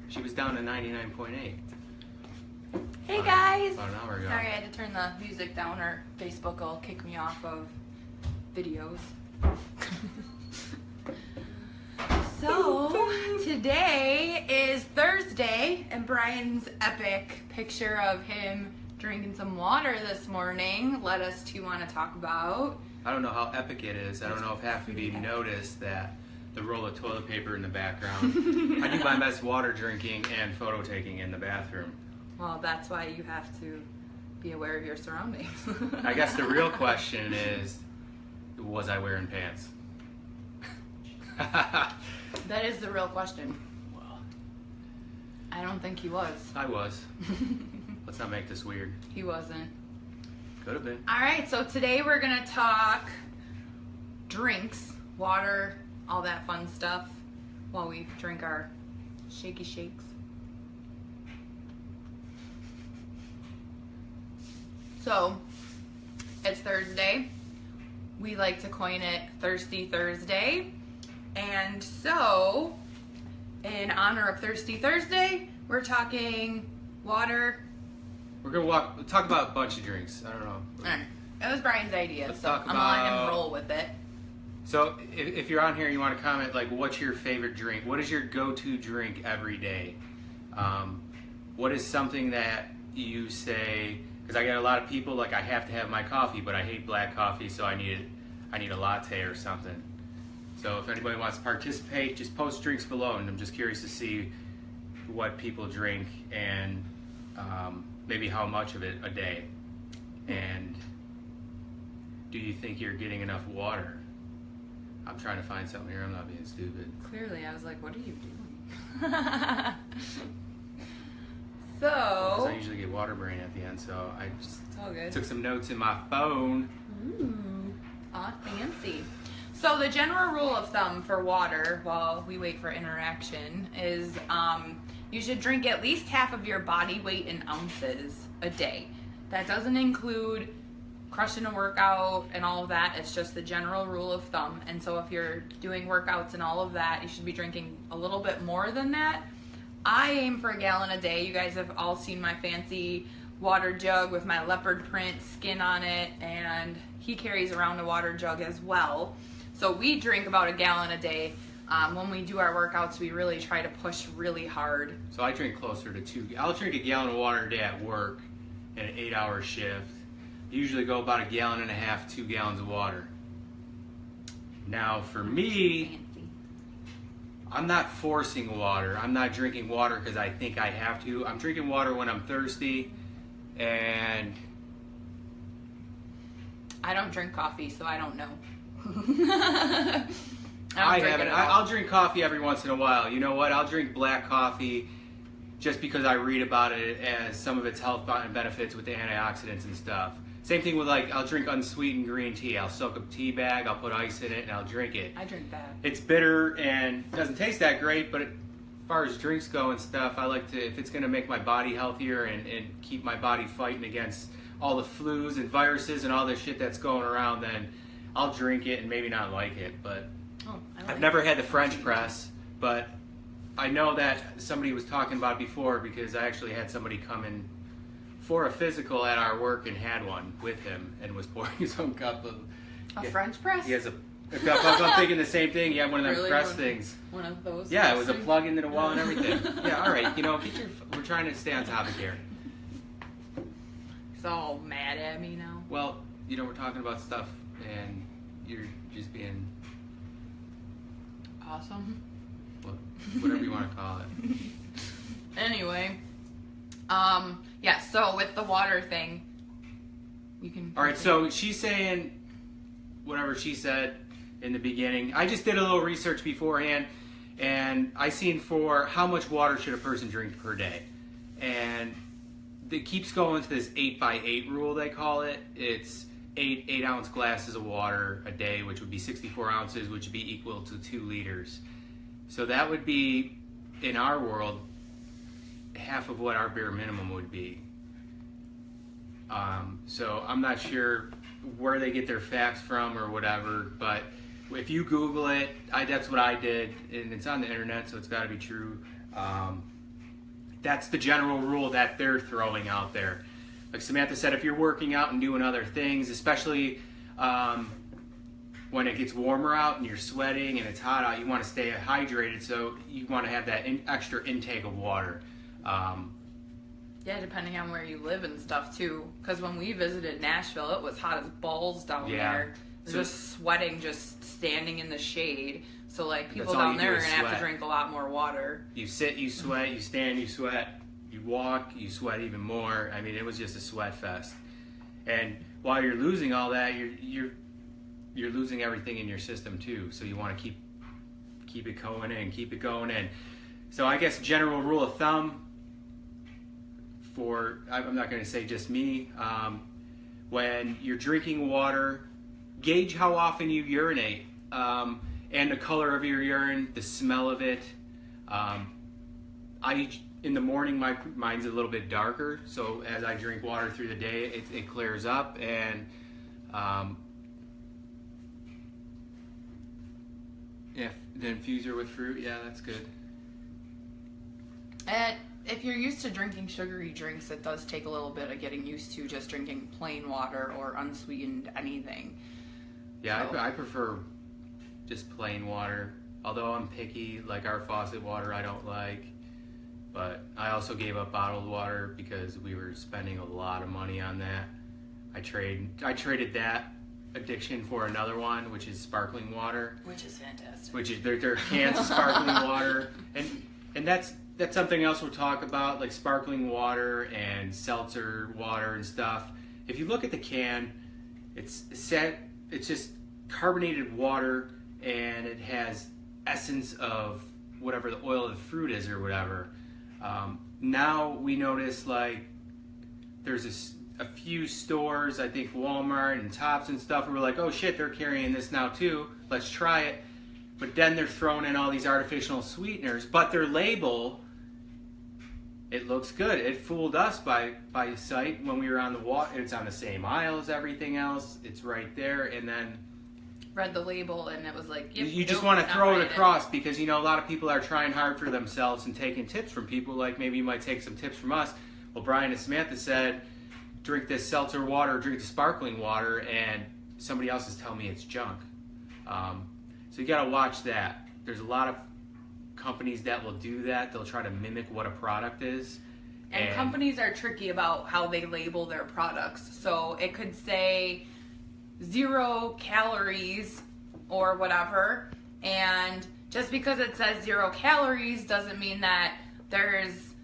She was down to 99.8. Hey guys! About an hour ago. Sorry, I had to turn the music down or Facebook will kick me off of videos. So, today is Thursday, and Brian's epic picture of him drinking some water this morning led us to want to talk about. I don't know how epic it is. I don't know if half of you noticed that the roll of toilet paper in the background. I do my best water drinking and photo taking in the bathroom. Well, that's why you have to be aware of your surroundings. I guess the real question is, was I wearing pants? That is the real question. Well, I don't think he was. I was. Let's not make this weird. He wasn't. Could have been. All right, so today we're going to talk drinks, water, all that fun stuff while we drink our shaky shakes. So, it's Thursday. We like to coin it Thirsty Thursday. And so, in honor of Thirsty Thursday, we're talking water. We're going to talk about a bunch of drinks. I don't know. All right. It was Brian's idea, Let's so talk I'm going to let him about- roll with it. So, if you're on here and you want to comment, like, what's your favorite drink? What is your go-to drink every day? What is something that you say, because I get a lot of people, like, I have to have my coffee, but I hate black coffee, so I need a latte or something. So if anybody wants to participate, just post drinks below, and I'm just curious to see what people drink and maybe how much of it a day. And do you think you're getting enough water? I'm trying to find something here. I'm not being stupid. Clearly, I was like, what are you doing? Because So, I usually get water brain at the end, so I just it's all good. took some notes in my phone. Ooh, fancy. So the general rule of thumb for water while we wait for interaction is you should drink at least half of your body weight in ounces a day. That doesn't include crushing a workout and all of that. It's just the general rule of thumb. And so if you're doing workouts and all of that, you should be drinking a little bit more than that. I aim for a gallon a day. You guys have all seen my fancy water jug with my leopard print skin on it, and he carries around a water jug as well. So we drink about a gallon a day. When we do our workouts, we really try to push really hard. So I drink closer to 2. I'll drink a gallon of water a day at work in an 8-hour shift. Usually go about a gallon and a half, 2 gallons of water. Now for me, Fancy. I'm not forcing water. I'm not drinking water because I think I have to. I'm drinking water when I'm thirsty, and I don't drink coffee, so I don't know. I drink haven't. it at all. I'll drink coffee every once in a while. You know what? I'll drink black coffee just because I read about it as some of its health benefits with the antioxidants and stuff. Same thing with, like, I'll drink unsweetened green tea. I'll soak a tea bag, I'll put ice in it, and I'll drink it. I drink that. It's bitter and doesn't taste that great, but as far as drinks go and stuff, I like to, if it's going to make my body healthier and keep my body fighting against all the flus and viruses and all the shit that's going around, then I'll drink it and maybe not like it. But Oh, I I've like never it. had the French press, but I know that somebody was talking about it before because I actually had somebody come in for a physical at our work and had one with him and was pouring his own cup of... A Yeah. French press? He has a cup. I'm thinking the same thing. He had one of them Really? press things. One of those. Yeah, it was a things? plug into the wall and everything. Yeah, all right. You know, we're trying to stay on topic here. He's all mad at me now. Well, you know, we're talking about stuff and you're just being Awesome. whatever you want to call it. Anyway, yeah, so with the water thing, you can... All right, so she's saying whatever she said in the beginning. I just did a little research beforehand, and I seen for how much water should a person drink per day. And it keeps going to this 8x8 rule, they call it. It's 8-ounce glasses of water a day, which would be 64 ounces, which would be equal to 2 liters. So that would be, in our world, half of what our bare minimum would be. So I'm not sure where they get their facts from or whatever, but if you Google it, that's what I did, and it's on the internet, so it's got to be true. that's the general rule that they're throwing out there. Like Samantha said, if you're working out and doing other things, especially when it gets warmer out and you're sweating and it's hot out, you want to stay hydrated, so you want to have that extra intake of water. Yeah, depending on where you live and stuff too. Because when we visited Nashville, it was hot as balls down there. Just sweating, just standing in the shade. So like people down there are gonna have to drink a lot more water. You sit, you sweat. You stand, you sweat. You walk, you sweat even more. I mean, it was just a sweat fest. And while you're losing all that, you're losing everything in your system too. So you want to keep it going in, keep it going in. So I guess general rule of thumb for, I'm not going to say just me, when you're drinking water, gauge how often you urinate, and the color of your urine, the smell of it. In the morning, mine's a little bit darker, so as I drink water through the day, it clears up. And if the infuser with fruit, yeah, that's good. And if you're used to drinking sugary drinks, it does take a little bit of getting used to just drinking plain water or unsweetened anything. Yeah, so I prefer just plain water. Although I'm picky, like our faucet water I don't like. But I also gave up bottled water because we were spending a lot of money on that. I traded that addiction for another one, which is sparkling water. Which is fantastic. Which is they're cans of sparkling water. And that's something else we'll talk about, like sparkling water and seltzer water and stuff. If you look at the can, it's just carbonated water, and it has essence of whatever the oil of the fruit is or whatever. Now we notice like there's a few stores, I think Walmart and Tops and stuff, and we're like, oh shit, they're carrying this now too. Let's try it. But then they're throwing in all these artificial sweeteners. But their label, it looks good. It fooled us by sight when we were on the walk. It's on the same aisle as everything else. It's right there, and then read the label and it was like, yep, you just want to throw it across because, you know, a lot of people are trying hard for themselves and taking tips from people. Like maybe you might take some tips from us. Well, Brian and Samantha said, drink this seltzer water, drink the sparkling water, and somebody else is telling me it's junk. So you got to watch that. There's a lot of companies that will do that. They'll try to mimic what a product is. And companies are tricky about how they label their products. So it could say 0 calories or whatever, and just because it says 0 calories doesn't mean that there's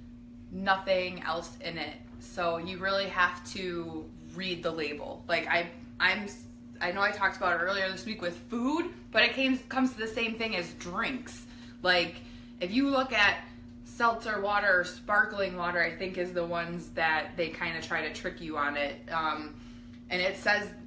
nothing else in it. So you really have to read the label. Like I know I talked about it earlier this week with food, but it comes to the same thing as drinks. Like if you look at seltzer water or sparkling water, I think is the ones that they kind of try to trick you on it. And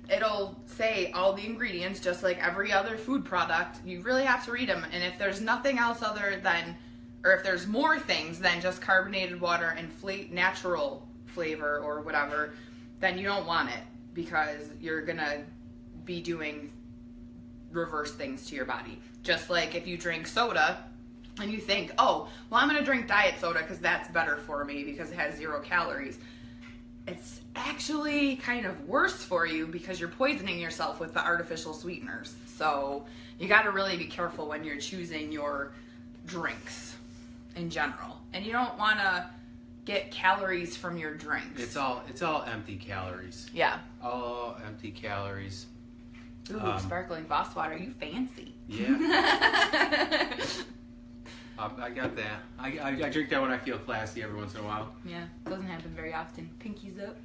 it'll say all the ingredients just like every other food product. You really have to read them. And if there's nothing else other than, or if there's more things than just carbonated water and natural flavor or whatever, then you don't want it because you're going to be doing reverse things to your body. Just like if you drink soda and you think, oh, well, I'm going to drink diet soda because that's better for me because it has 0 calories. It's actually kind of worse for you because you're poisoning yourself with the artificial sweeteners. So you got to really be careful when you're choosing your drinks in general. And you don't want to get calories from your drinks. It's all empty calories. Yeah. All empty calories. Ooh, sparkling Voss water. You fancy. Yeah. I got that. I drink that when I feel classy every once in a while. Yeah, doesn't happen very often. Pinkies up.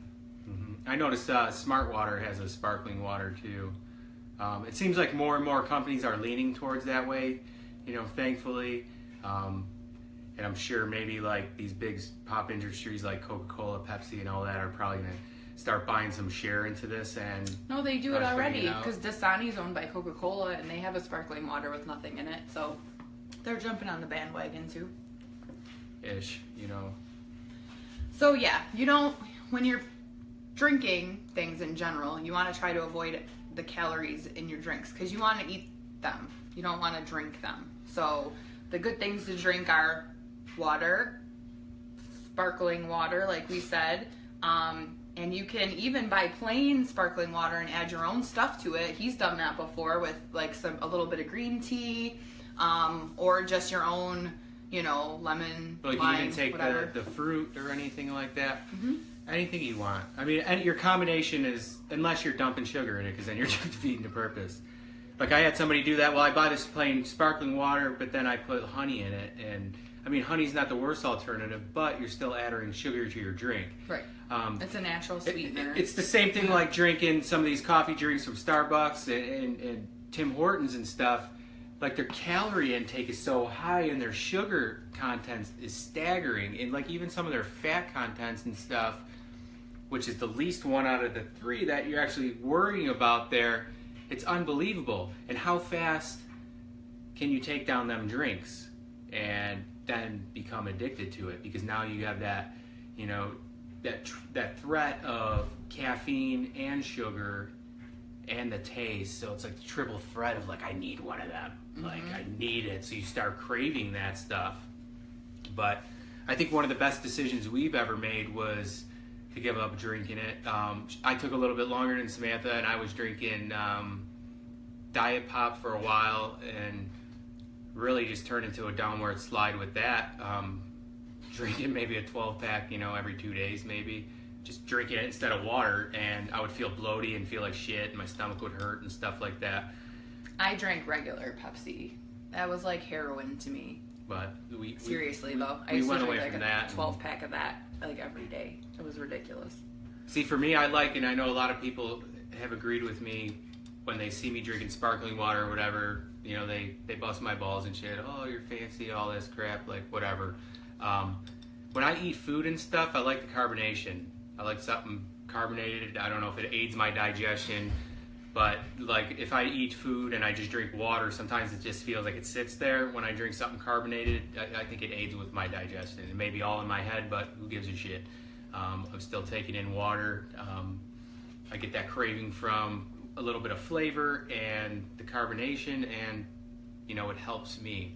Mm-hmm. I noticed Smart Water has a sparkling water too. It seems like more and more companies are leaning towards that way, you know, thankfully. And I'm sure maybe like these big pop industries like Coca-Cola, Pepsi, and all that are probably going to start buying some share into this. And no, they do it already because Dasani is owned by Coca-Cola and they have a sparkling water with nothing in it. So they're jumping on the bandwagon too. Ish, you know. So yeah, when you're drinking things in general, you want to try to avoid the calories in your drinks because you want to eat them. You don't want to drink them. So the good things to drink are water, sparkling water, like we said. And you can even buy plain sparkling water and add your own stuff to it. He's done that before with like a little bit of green tea, or just your own, lemon, Like lime, you can take whatever. the fruit or anything like that. Mm-hmm. Anything you want. I mean, and your combination is, unless you're dumping sugar in it, because then you're just defeating the purpose. Like I had somebody do that. Well, I buy this plain sparkling water, but then I put honey in it, and I mean, honey's not the worst alternative, but you're still adding sugar to your drink. Right. It's a natural sweetener. It's the same thing like drinking some of these coffee drinks from Starbucks and Tim Hortons and stuff. Like their calorie intake is so high and their sugar content is staggering, and like even some of their fat contents and stuff, which is the least one out of the three that you're actually worrying about there, it's unbelievable. And how fast can you take down them drinks and then become addicted to it? Because now you have that, that threat of caffeine and sugar and the taste. So it's like the triple threat of like, I need one of them. Mm-hmm. Like I need it. So you start craving that stuff. But I think one of the best decisions we've ever made was to give up drinking it. I took a little bit longer than Samantha, and I was drinking Diet Pop for a while and really just turned into a downward slide with that. Drinking maybe a 12-pack, every 2 days maybe. Just drinking it instead of water, and I would feel bloaty and feel like shit, and my stomach would hurt and stuff like that. I drank regular Pepsi. That was like heroin to me. But Seriously, though. I we used went to away drink from like that. a 12-pack of that like every day. It was ridiculous. See, for me, I like, and I know a lot of people have agreed with me when they see me drinking sparkling water or whatever, they bust my balls and shit. Oh, you're fancy, all this crap, like whatever. When I eat food and stuff, I like the carbonation. I like something carbonated. I don't know if it aids my digestion, but like if I eat food and I just drink water, sometimes it just feels like it sits there. When I drink something carbonated, I think it aids with my digestion. It may be all in my head, but who gives a shit? I'm still taking in water. I get that craving from a little bit of flavor and the carbonation, and it helps me.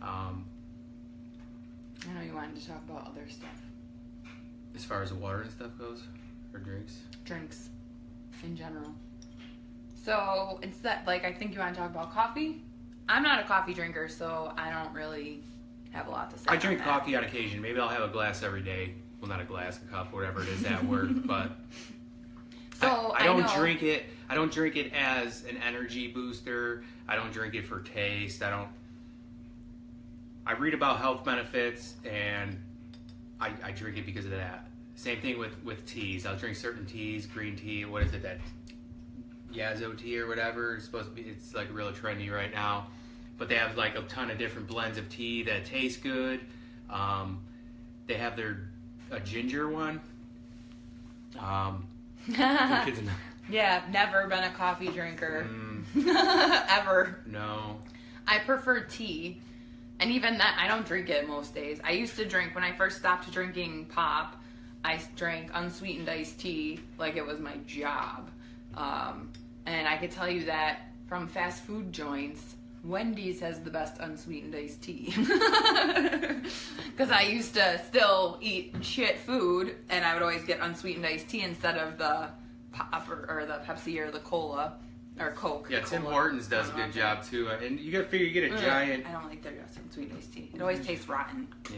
I know you wanted to talk about other stuff. As far as the water and stuff goes, or drinks? Drinks, in general. So, instead, I think you want to talk about coffee? I'm not a coffee drinker, so I don't really have a lot to say. I drink on that. coffee on occasion. Maybe I'll have a glass every day. Well, not a glass, a cup, whatever it is at work, but So I don't know. drink it. I don't drink it as an energy booster. I don't drink it for taste. I read about health benefits, and I drink it because of that. Same thing with teas. I'll drink certain teas, green tea. What is it, that Yazo tea or whatever? It's supposed to be. It's like real trendy right now. But they have like a ton of different blends of tea that taste good. They have a ginger one. Yeah, never been a coffee drinker. Ever. No. I prefer tea. And even that, I don't drink it most days. I used to drink, when I first stopped drinking pop, I drank unsweetened iced tea like it was my job. And I could tell you that from fast food joints, Wendy's has the best unsweetened iced tea. Because I used to still eat shit food, and I would always get unsweetened iced tea instead of the pop or the Pepsi or the cola or Coke. Yeah, Tim Cola. Hortons does a good job too. And you gotta figure you get a giant. I don't like their unsweetened iced tea. It always tastes rotten. Yeah.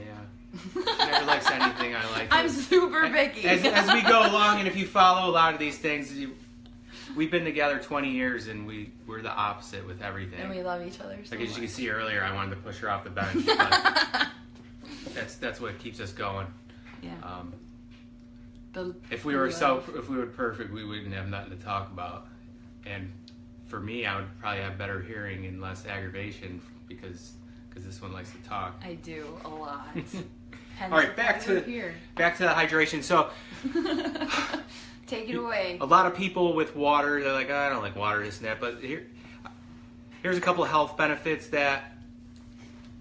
She never likes anything I like. I'm super picky. As we go along, and if you follow a lot of these things, we've been together 20 years, and we're the opposite with everything. And we love each other so Like as you can much. see earlier, I wanted to push her off the bench. But that's what keeps us going. Yeah. If we were perfect, we wouldn't have nothing to talk about. And for me, I would probably have better hearing and less aggravation because this one likes to talk. I do a lot. All right, back to the hydration. So take it away. a lot of people with water, they're like, oh, I don't like water, this and that. But here's a couple of health benefits that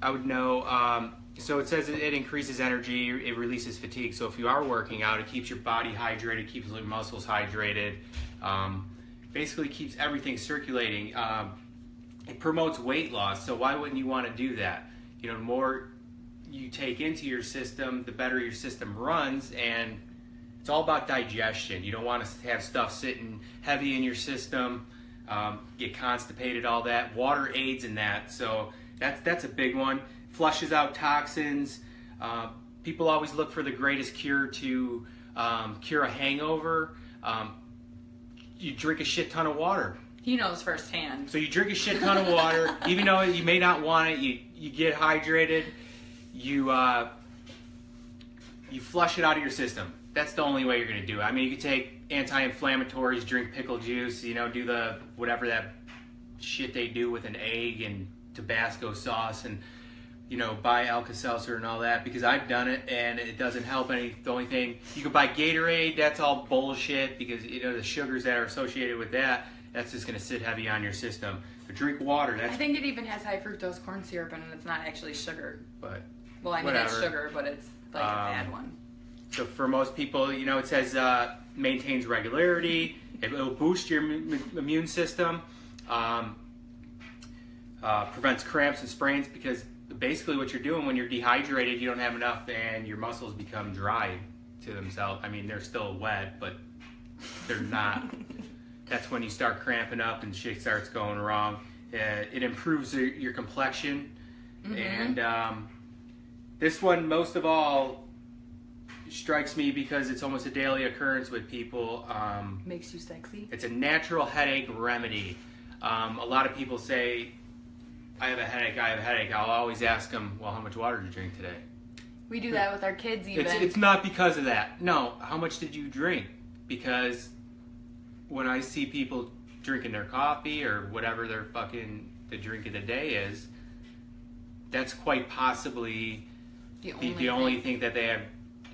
I would know. So it says it increases energy, it releases fatigue. So if you are working out, it keeps your body hydrated, keeps your muscles hydrated. Basically keeps everything circulating. It promotes weight loss. So why wouldn't you want to do that? The more you take into your system, the better your system runs, and it's all about digestion. You don't want to have stuff sitting heavy in your system, get constipated, all that. Water aids in that, so that's a big one. Flushes out toxins. People always look for the greatest cure to cure a hangover. You drink a shit ton of water. He knows firsthand. So you drink a shit ton of water, even though you may not want it. You get hydrated. You flush it out of your system. That's the only way you're going to do it. I mean, you could take anti-inflammatories, drink pickle juice, do the whatever that shit they do with an egg and Tabasco sauce, and buy Alka-Seltzer and all that, because I've done it and it doesn't help any. The only thing, you can buy Gatorade, that's all bullshit, because the sugars that are associated with that's just going to sit heavy on your system. But drink water. I think it even has high fructose corn syrup in it, and it's not actually sugar. But well, I mean, whatever. It's sugar, but it's like a bad one. So for most people, it says maintains regularity. It'll boost your immune system. Prevents cramps and sprains, because basically what you're doing when you're dehydrated, you don't have enough, and your muscles become dry to themselves. I mean, they're still wet, but they're not. That's when you start cramping up and shit starts going wrong. It improves your complexion. And this one, most of all, strikes me because it's almost a daily occurrence with people. Makes you sexy. It's a natural headache remedy. A lot of people say, I have a headache. I'll always ask them, well, how much water did you drink today? We do that with our kids even. It's not because of that. No, how much did you drink? Because when I see people drinking their coffee or whatever the drink of the day is, that's quite possibly the only thing that they have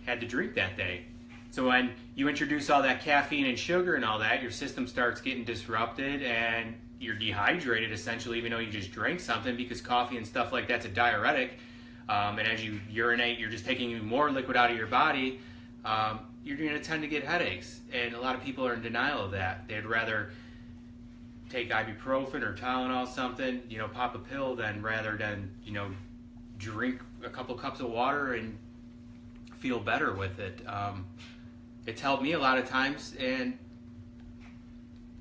had to drink that day. So when you introduce all that caffeine and sugar and all that, your system starts getting disrupted and you're dehydrated essentially, even though you just drank something, because coffee and stuff like that's a diuretic. And as you urinate, you're just taking even more liquid out of your body. You're going to tend to get headaches. And a lot of people are in denial of that. They'd rather take ibuprofen or Tylenol, something, pop a pill, rather than drink a couple cups of water and feel better with it. It's helped me a lot of times, and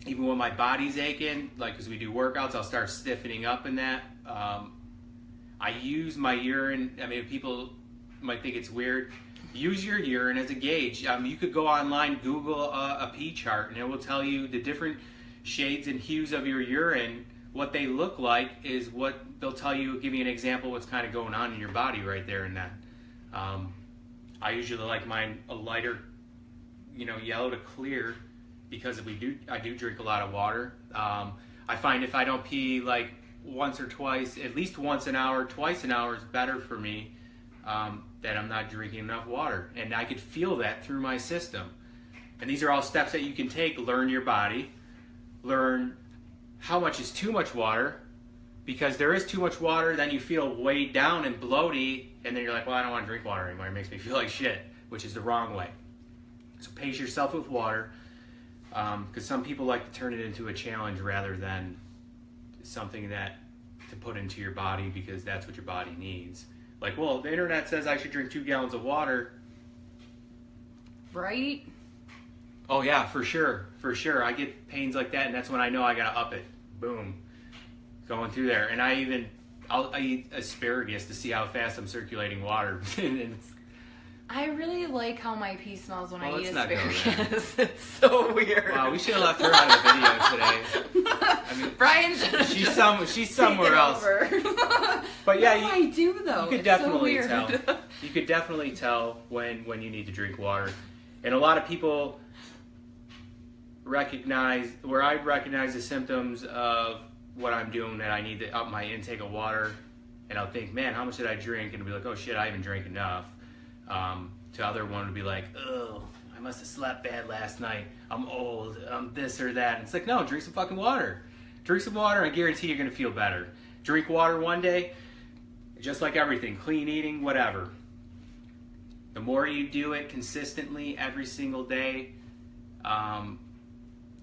even when my body's aching, like as we do workouts, I'll start stiffening up in that. I use my urine. I mean, people might think it's weird. Use your urine as a gauge. You could go online, Google a pee chart, and it will tell you the different shades and hues of your urine. What they look like is what they'll tell you, give you an example what's kind of going on in your body right there and then. I usually like mine a lighter, yellow to clear, because I do drink a lot of water. I find if I don't pee like once or twice, at least once an hour, twice an hour is better for me, that I'm not drinking enough water. And I could feel that through my system. And these are all steps that you can take. Learn your body. Learn how much is too much water. Because there is too much water, then you feel weighed down and bloaty, and then you're like, well, I don't want to drink water anymore. It makes me feel like shit, which is the wrong way. So pace yourself with water, because some people like to turn it into a challenge rather than something that to put into your body because that's what your body needs. Like, well, the internet says I should drink 2 gallons of water. Right? Oh yeah, for sure. I get pains like that, and that's when I know I gotta up it. Boom. Going through there. And I eat asparagus to see how fast I'm circulating water. And I really like how my pee smells when I eat let's not go there. asparagus. It's so weird. Wow, we should have left her out of the video today. I mean, Brian should she's somewhere else. But yeah, what do I do though? You could definitely tell. You could definitely tell when you need to drink water. And a lot of people recognize the symptoms of what I'm doing, that I need to up my intake of water, and I'll think, man, how much did I drink? And I'll be like, oh shit, I haven't drank enough. To other one would be like, oh, I must have slept bad last night. I'm old. I'm this or that. And it's like, no, drink some fucking water. Drink some water, and I guarantee you're gonna feel better. Drink water one day, just like everything, clean eating, whatever. The more you do it consistently every single day,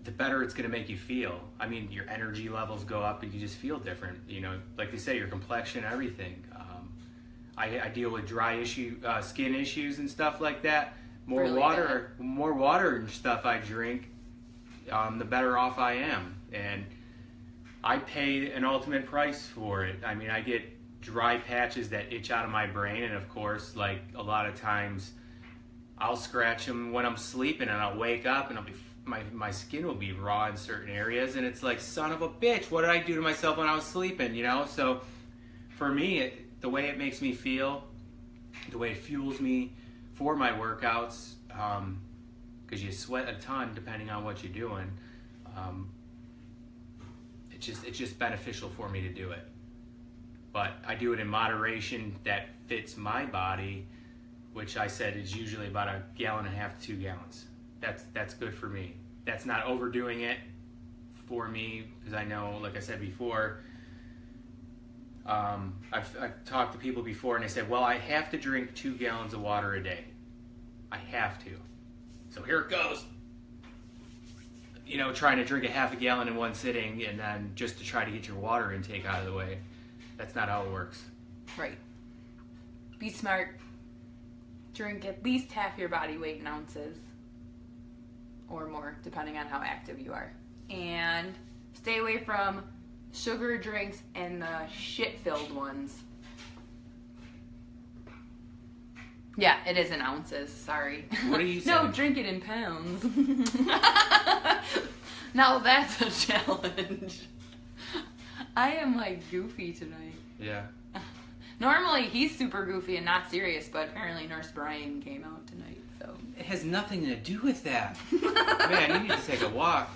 the better it's going to make you feel. I mean, your energy levels go up and you just feel different. Like they say, your complexion, everything. I deal with dry skin issues and stuff like that. More Really water and stuff I drink, the better off I am. And I pay an ultimate price for it. I mean, I get dry patches that itch out of my brain, and of course, like a lot of times, I'll scratch them when I'm sleeping, and I'll wake up, and my skin will be raw in certain areas, and it's like, son of a bitch, what did I do to myself when I was sleeping? You know, so for me, the way it makes me feel, the way it fuels me for my workouts, because you sweat a ton depending on what you're doing. It's just beneficial for me to do it. But I do it in moderation that fits my body, which I said is usually about 1.5 gallons to 2 gallons. That's good for me. That's not overdoing it for me, because I know, like I said before, I've talked to people before and they said, well, I have to drink 2 gallons of water a day. I have to. So here it goes. You know, trying to drink 0.5 gallon in one sitting, and then just to try to get your water intake out of the way. That's not how it works. Right. Be smart. Drink at least half your body weight in ounces. Or more, depending on how active you are. And stay away from sugar drinks and the shit-filled ones. Yeah, it is in ounces. Sorry. What are you saying? No, drink it in pounds. Now that's a challenge. I am like goofy tonight. Yeah. Normally he's super goofy and not serious, but apparently Nurse Brian came out tonight, so. It has nothing to do with that. Man, you need to take a walk.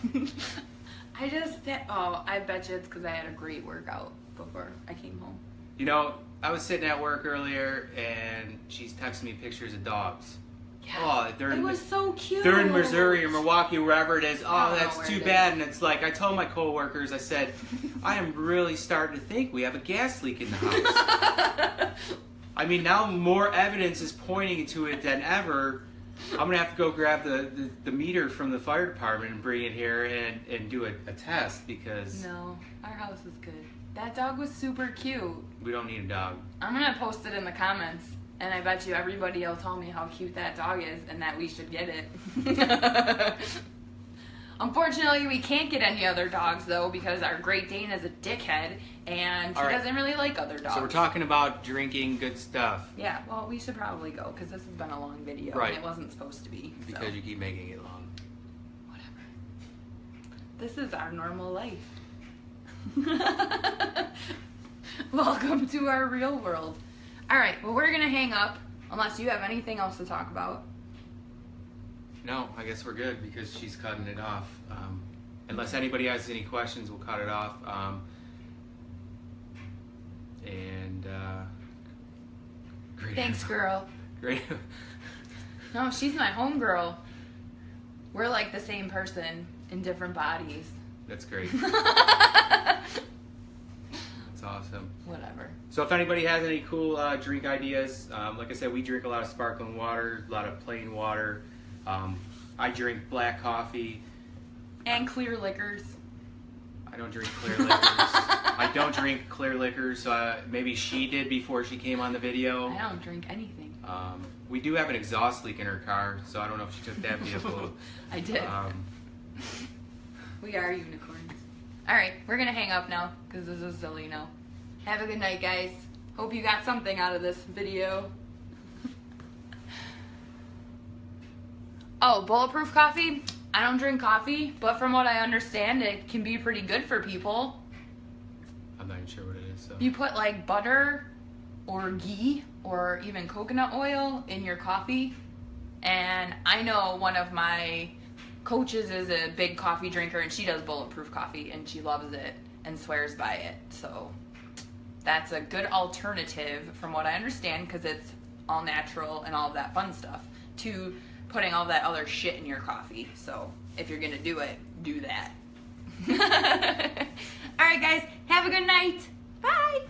I bet you it's because I had a great workout before I came home. You know, I was sitting at work earlier, and she's texting me pictures of dogs. Yes. Oh, it was so cute. They're in Missouri or Milwaukee, wherever it is. Oh, don't know that's where too it bad. is. And it's like, I told my coworkers, I said, I am really starting to think we have a gas leak in the house. I mean, now more evidence is pointing to it than ever. I'm going to have to go grab the meter from the fire department and bring it here and do a test, because No, our house is good. That dog was super cute. we don't need a dog. I'm going to post it in the comments, and I bet you everybody will tell me how cute that dog is and that we should get it. Unfortunately, we can't get any other dogs, though, because our Great Dane is a dickhead, and he doesn't really like other dogs. So we're talking about drinking good stuff. Yeah, well, we should probably go, because this has been a long video, Right. and it wasn't supposed to be. So. Because you keep making it long. Whatever. This is our normal life. Welcome to our real world. Alright, well, we're going to hang up, unless you have anything else to talk about. No, I guess we're good because she's cutting it off. Unless anybody has any questions, we'll cut it off. Great. Thanks, girl. Great. No, she's my homegirl. We're like the same person in different bodies. That's great. That's awesome. Whatever. So if anybody has any cool drink ideas, like I said, we drink a lot of sparkling water, a lot of plain water. I drink black coffee. And clear liquors. I don't drink clear liquors. I don't drink clear liquors. Maybe she did before she came on the video. I don't drink anything. We do have an exhaust leak in her car, so I don't know if she took that vehicle. I did. We are unicorns. Alright, we're going to hang up now, because this is silly now. Have a good night, guys. Hope you got something out of this video. Oh, bulletproof coffee? I don't drink coffee, but from what I understand, it can be pretty good for people. I'm not even sure what it is. So. You put like butter or ghee or even coconut oil in your coffee. And I know one of my coaches is a big coffee drinker, and she does bulletproof coffee, and she loves it and swears by it. So that's a good alternative from what I understand, because it's all natural and all of that fun stuff, to putting all that other shit in your coffee. So if you're gonna do it, do that. Alright guys, have a good night. Bye.